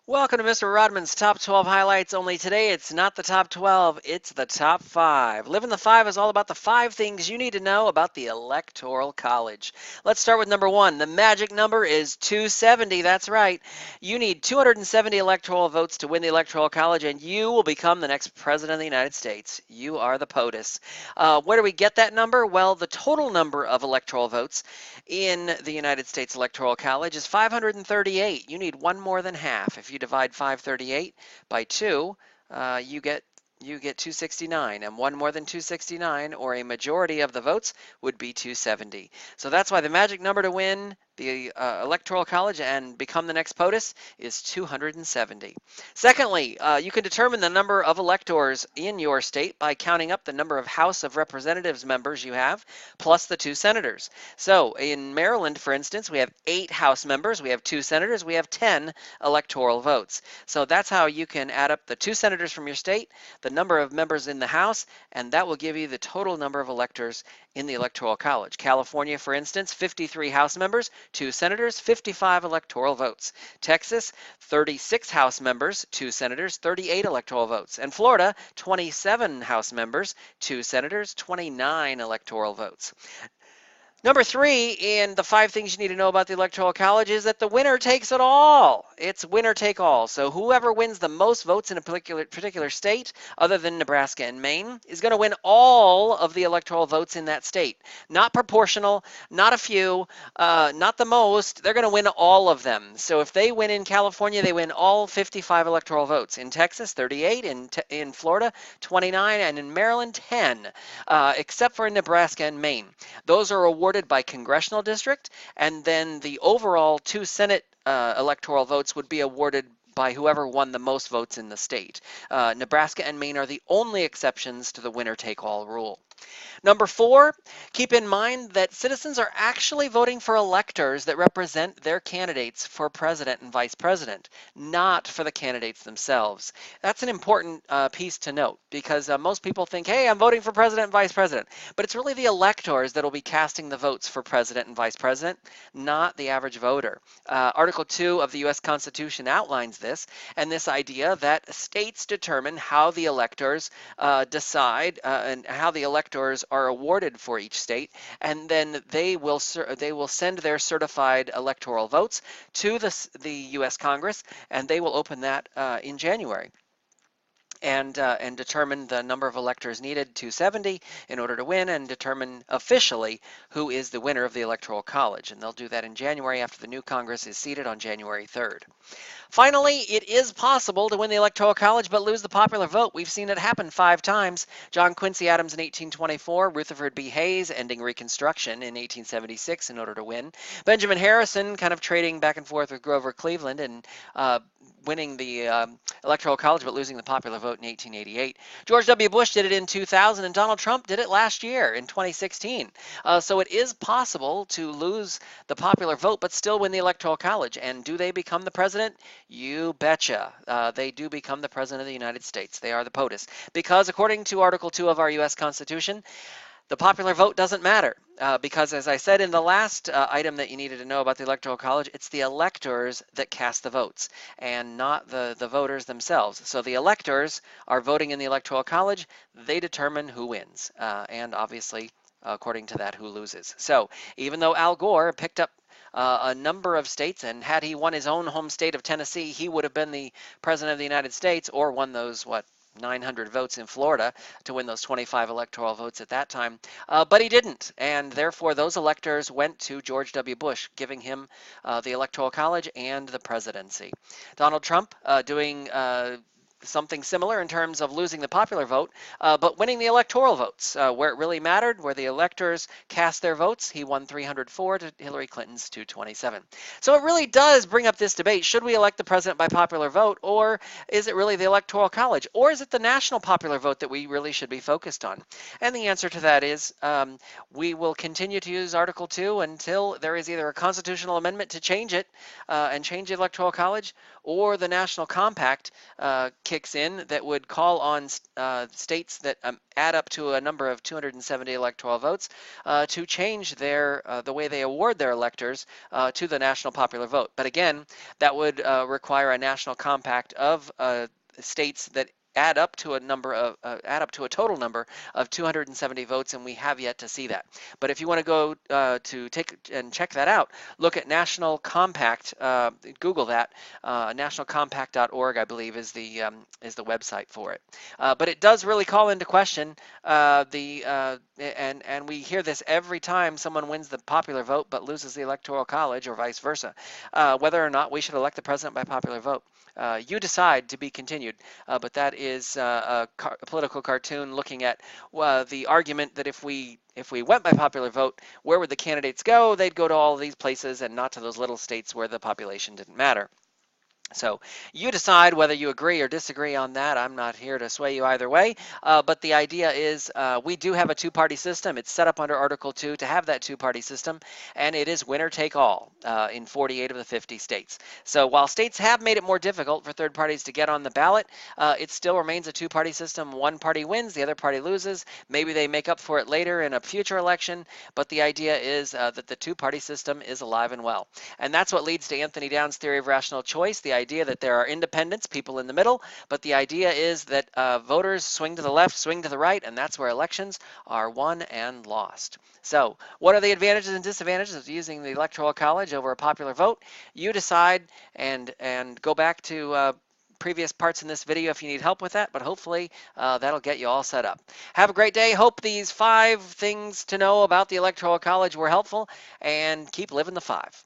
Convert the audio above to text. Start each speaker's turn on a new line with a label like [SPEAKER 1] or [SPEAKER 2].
[SPEAKER 1] Welcome to Mr. Rodman's Top 12 Highlights. Only today it's not the top 12, it's the top 5. Living the 5 is all about the 5 things you need to know about the Electoral College. Let's start with number 1. The magic number is 270. That's right. You need 270 electoral votes to win the Electoral College, and you will become the next President of the United States. You are the POTUS. Where do we get that number? Well, the total number of electoral votes in the United States Electoral College is 538. You need one more than half. If you divide 538 by 2, you get 269, and one more than 269, or a majority of the votes, would be 270. So that's why the magic number to win the Electoral College and become the next POTUS is 270. Secondly, you can determine the number of electors in your state by counting up the number of House of Representatives members you have, plus the 2 senators. So in Maryland, for instance, we have 8 House members, we have 2 senators, we have 10 electoral votes. So that's how you can add up the 2 senators from your state, the number of members in the House, and that will give you the total number of electors in the Electoral College. California, for instance, 53 House members, 2 senators, 55 electoral votes. Texas, 36 House members, 2 senators, 38 electoral votes. And Florida, 27 House members, 2 senators, 29 electoral votes. Number 3 in the 5 things you need to know about the Electoral College is that the winner takes it all. It's winner take all. So whoever wins the most votes in a particular state, other than Nebraska and Maine, is going to win all of the electoral votes in that state. Not proportional, not a few, not the most. They're going to win all of them. So if they win in California, they win all 55 electoral votes. In Texas, 38. In Florida, 29. And in Maryland, 10. Except for in Nebraska and Maine. Those are awarded by congressional district, and then the overall 2 Senate electoral votes would be awarded by whoever won the most votes in the state. Nebraska and Maine are the only exceptions to the winner-take-all rule. Number 4, keep in mind that citizens are actually voting for electors that represent their candidates for president and vice president, not for the candidates themselves. That's an important piece to note, because most people think, hey, I'm voting for president and vice president, but it's really the electors that will be casting the votes for president and vice president, not the average voter. Article 2 of the U.S. Constitution outlines this, and this idea that states determine how the electors decide and how the electors are awarded for each state, and then they will send their certified electoral votes to the U.S. Congress, and they will open that in January. And determine the number of electors needed, 270, in order to win, and determine officially who is the winner of the Electoral College. And they'll do that in January after the new Congress is seated on January 3rd. Finally, it is possible to win the Electoral College but lose the popular vote. We've seen it happen 5 times. John Quincy Adams in 1824, Rutherford B. Hayes ending Reconstruction in 1876 in order to win. Benjamin Harrison kind of trading back and forth with Grover Cleveland and winning the Electoral College but losing the popular vote in 1888. George W. Bush did it in 2000, and Donald Trump did it last year in 2016. So it is possible to lose the popular vote but still win the Electoral College. And do they become the president? You betcha. They do become the president of the United States. They are the POTUS. Because according to Article 2 of our U.S. Constitution, the popular vote doesn't matter because, as I said in the last item that you needed to know about the Electoral College, it's the electors that cast the votes and not the voters themselves. So the electors are voting in the Electoral College. They determine who wins and obviously, according to that, who loses. So even though Al Gore picked up a number of states, and had he won his own home state of Tennessee, he would have been the president of the United States, or won those, 900 votes in Florida to win those 25 electoral votes at that time. But he didn't, and therefore those electors went to George W. Bush, giving him the Electoral College and the presidency. Donald Trump doing something similar in terms of losing the popular vote, but winning the electoral votes. Where it really mattered, where the electors cast their votes, he won 304 to Hillary Clinton's 227. So it really does bring up this debate. Should we elect the president by popular vote, or is it really the Electoral College, or is it the national popular vote that we really should be focused on? And the answer to that is we will continue to use Article 2 until there is either a constitutional amendment to change it and change the Electoral College, or the National Compact kicks in that would call on states that add up to a number of 270 electoral votes to change the way they award their electors to the national popular vote. But again, that would require a national compact of states that add up to a total number of 270 votes, and we have yet to see that. But if you want to go to take and check that out, look at National Compact. Google that. Nationalcompact.org, I believe, is the website for it. But it does really call into question and we hear this every time someone wins the popular vote but loses the Electoral College, or vice versa, whether or not we should elect the president by popular vote. You decide, to be continued, but that is a political cartoon looking at the argument that if we went by popular vote, where would the candidates go? They'd go to all of these places and not to those little states where the population didn't matter. So you decide whether you agree or disagree on that. I'm not here to sway you either way, but the idea is we do have a two-party system. It's set up under Article 2 to have that two-party system, and it is winner take all in 48 of the 50 states. So while states have made it more difficult for third parties to get on the ballot, it still remains a two-party system. One party wins, the other party loses. Maybe they make up for it later in a future election, but the idea is that the two-party system is alive and well. And that's what leads to Anthony Downs' theory of rational choice, the idea that there are independents, people in the middle, but the idea is that voters swing to the left, swing to the right, and that's where elections are won and lost. So what are the advantages and disadvantages of using the Electoral College over a popular vote? You decide, and go back to previous parts in this video if you need help with that, but hopefully that'll get you all set up. Have a great day. Hope these 5 things to know about the Electoral College were helpful, and keep living the 5.